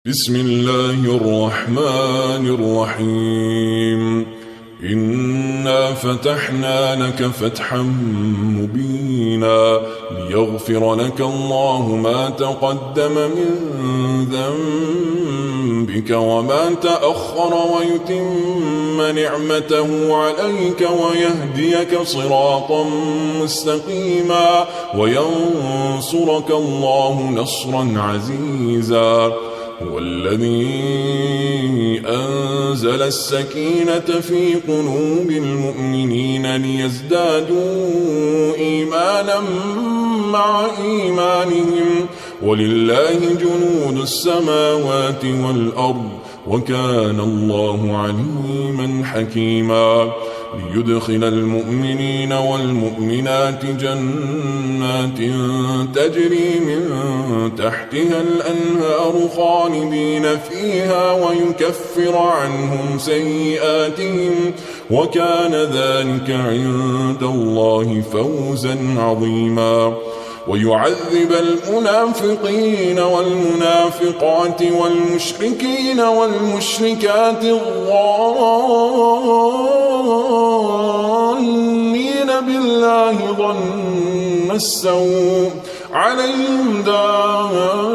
بسم الله الرحمن الرحيم. إنا فتحنا لك فتحا مبينا ليغفر لك الله ما تقدم من ذنبك وما تأخر ويتم نعمته عليك ويهديك صراطا مستقيما وينصرك الله نصرا عزيزا. هو الذي أنزل السكينة في قلوب المؤمنين ليزدادوا إيمانا مع إيمانهم ولله جنود السماوات والأرض وكان الله عليما حكيما. ليدخل المؤمنين والمؤمنات جنات تجري من تحتها الأنهار خالدين فيها ويكفر عنهم سيئاتهم وكان ذلك عند الله فوزا عظيما. ويعذب المنافقين والمنافقات والمشركين والمشركات الظانين بالله ظن السوء عليهم دائرة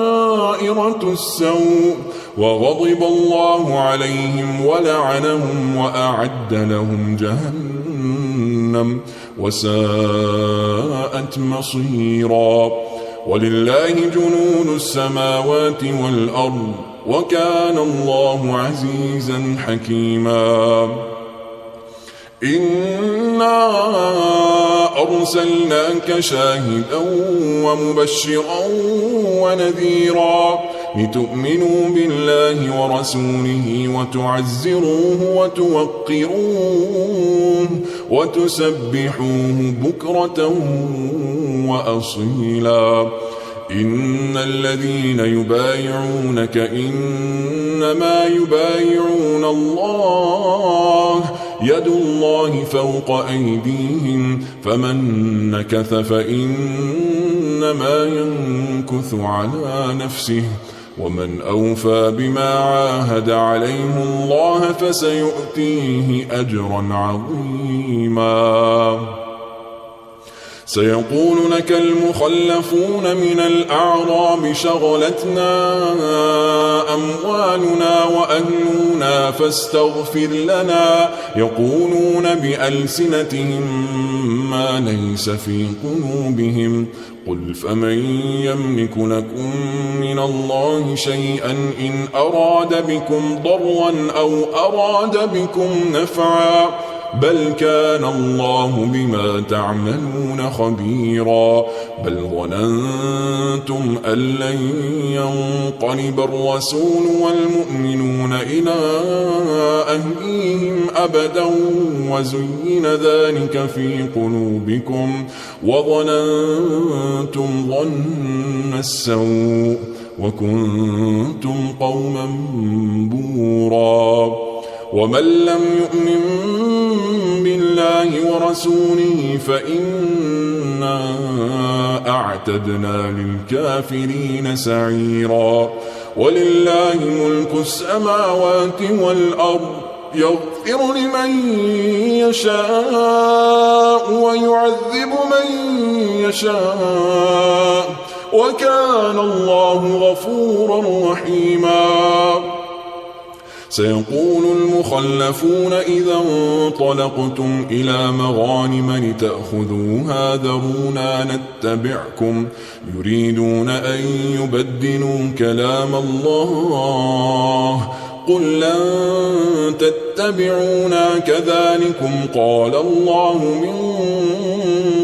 السوء وغضب الله عليهم ولعنهم وأعد لهم جهنم وساءت مصيرا. ولله جنود السماوات والأرض وكان الله عزيزا حكيما. إنا أرسلناك شاهدا ومبشرا ونذيرا لتؤمنوا بالله ورسوله وتعزروه وتوقروه وتسبحوه بكرة وأصيلا. إن الذين يبايعونك إنما يبايعون الله يد الله فوق أيديهم فمن نكث فإنما ينكث على نفسه ومن أوفى بما عاهد عليه الله فسيؤتيه أجرا عظيما. سيقول لك المخلفون من الأعراب شغلتنا أموالنا وأهلنا فاستغفر لنا يقولون بألسنتهم ما ليس في قلوبهم قل فمن يملك لكم من الله شيئا إن أراد بكم ضرا أو أراد بكم نفعا بل كان الله بما تعملون خبيرا. بل ظننتم أن لن ينقلب الرسول والمؤمنون إلى أهليهم أبدا وزين ذلك في قلوبكم وظننتم ظن السوء وكنتم قوما بورا. ومن لم يؤمن بالله ورسوله فإنا أعتدنا للكافرين سعيرا. ولله ملك السماوات والأرض يغفر لمن يشاء ويعذب من يشاء وكان الله غفورا رحيما. سيقول المخلفون إذا انطلقتم إلى مغانم لتأخذوها ذرونا نتبعكم يريدون أن يبدلوا كلام الله قل لن تتبعونا كذلكم قال الله من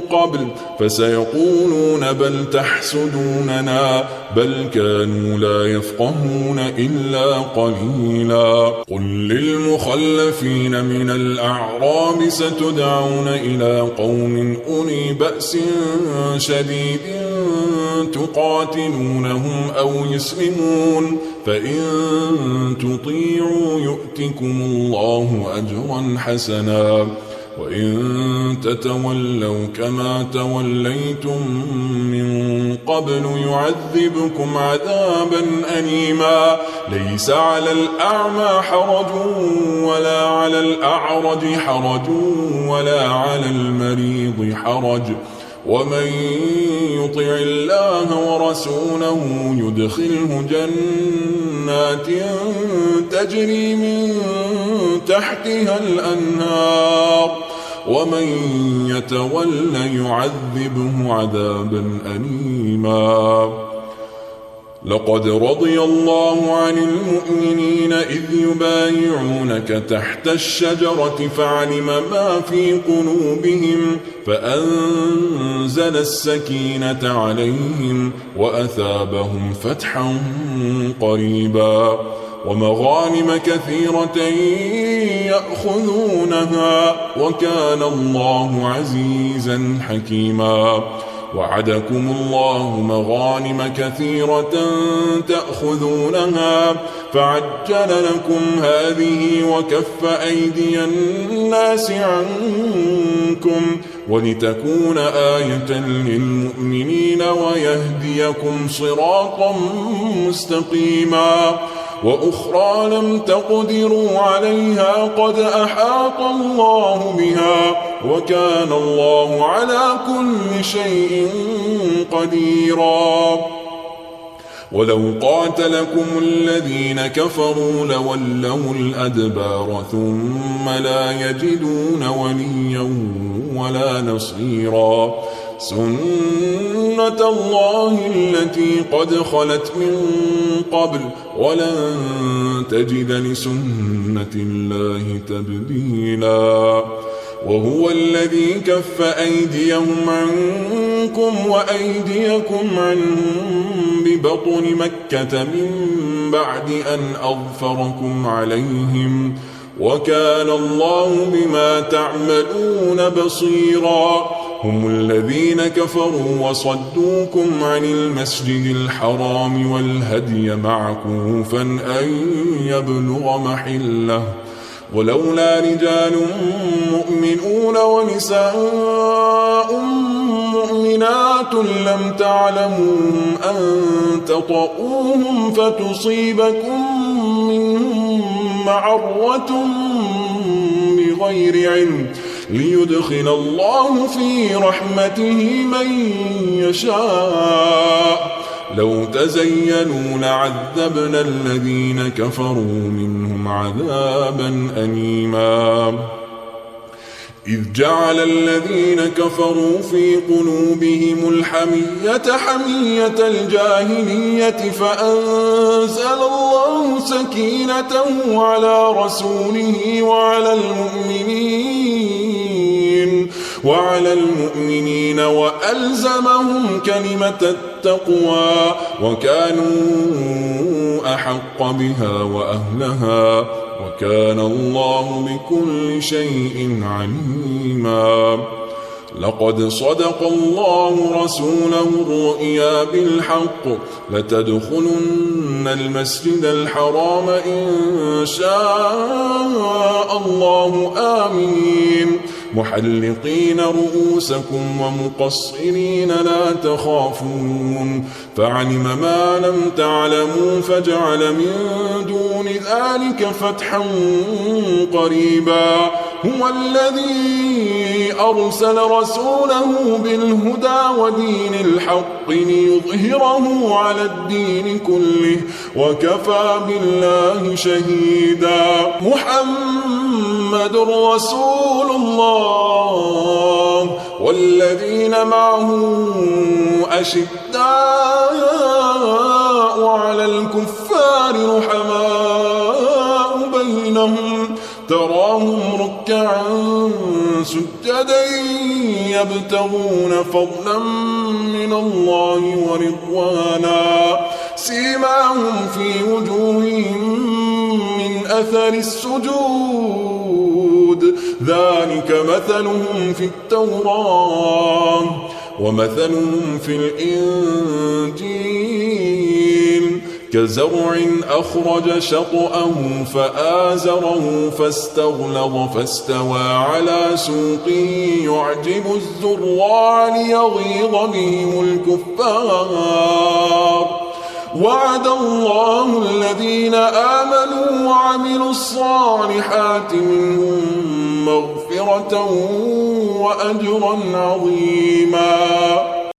قبل فسيقولون بل تحسدوننا بل كانوا لا يفقهون إلا قليلا. قل للمخلفين من الأعراب ستدعون إلى قوم أولي بأس شديد تقاتلونهم أو يسلمون فإن تطيعوا يؤتكم الله أجرا حسنا وإن تتولوا كما توليتم من قبل يعذبكم عذابا أليما ليس على الأعمى حرج ولا على الأعرج حرج ولا على المريض حرج ومن يطع الله ورسوله يدخله جنات تجري من تحتها الأنهار ومن يتول يعذبه عذابا أليما لقد رضي الله عن المؤمنين إذ يبايعونك تحت الشجرة فعلم ما في قلوبهم فأنزل السكينة عليهم وأثابهم فتحا قريبا ومغانم كثيرة يأخذونها وكان الله عزيزا حكيما وعدكم الله مغانم كثيرة تأخذونها فعجل لكم هذه وكف أيدي الناس عنكم ولتكون آية للمؤمنين ويهديكم صراطا مستقيما وأخرى لم تقدروا عليها قد أحاط الله بها وكان الله على كل شيء قديرا ولو قاتلكم الذين كفروا لولوا الأدبار ثم لا يجدون وليا ولا نصيرا سنة الله التي قد خلت من قبل ولن تجد لسنة الله تبديلا وهو الذي كف أيديهم عنكم وأيديكم عنهم ببطن مكة من بعد أن أظفركم عليهم وكان الله بما تعملون بصيرا هم الذين كفروا وصدوكم عن المسجد الحرام والهدي معكوفا أن يبلغ محله ولولا رجال مؤمنون ونساء مؤمنات لم تعلموهم أن تطؤوهم فتصيبكم منهم معرة بغير علم ليدخل الله في رحمته من يشاء لو تزينوا لعذبنا الذين كفروا منهم عذابا أليما إذ جعل الذين كفروا في قلوبهم الحمية حمية الجاهلية فأنزل الله سكينته على رسوله وعلى المؤمنين وألزمهم كلمة التقوى وكانوا أحق بها وأهلها وكان الله بكل شيء عليما لقد صدق الله رسوله الرؤيا بالحق لتدخلن المسجد الحرام إن شاء الله آمين محلقين رؤوسكم ومقصرين لا تخافون فعلم ما لم تعلموا فجعل من دون ذلك فتحا قريبا هو الذي أرسل رسوله بالهدى ودين الحق ليظهره على الدين كله وكفى بالله شهيدا محمد رسول الله والذين معه أشداء على الكفار رحماء بينهم تراهم ركعا سجدا يبتغون فضلا من الله ورضوانا سيماهم في وجوههم من أثر السجود ذلك مثلهم في التوراة ومثلهم في الإنجيل كزرع أخرج شطأه فآزره فاستغلظ فاستوى على سوقه يعجب الزراع ليغيظ بهم الكفار. وعد الله الذين آمنوا وعملوا الصالحات منهم مغفرة وأجرا عظيما.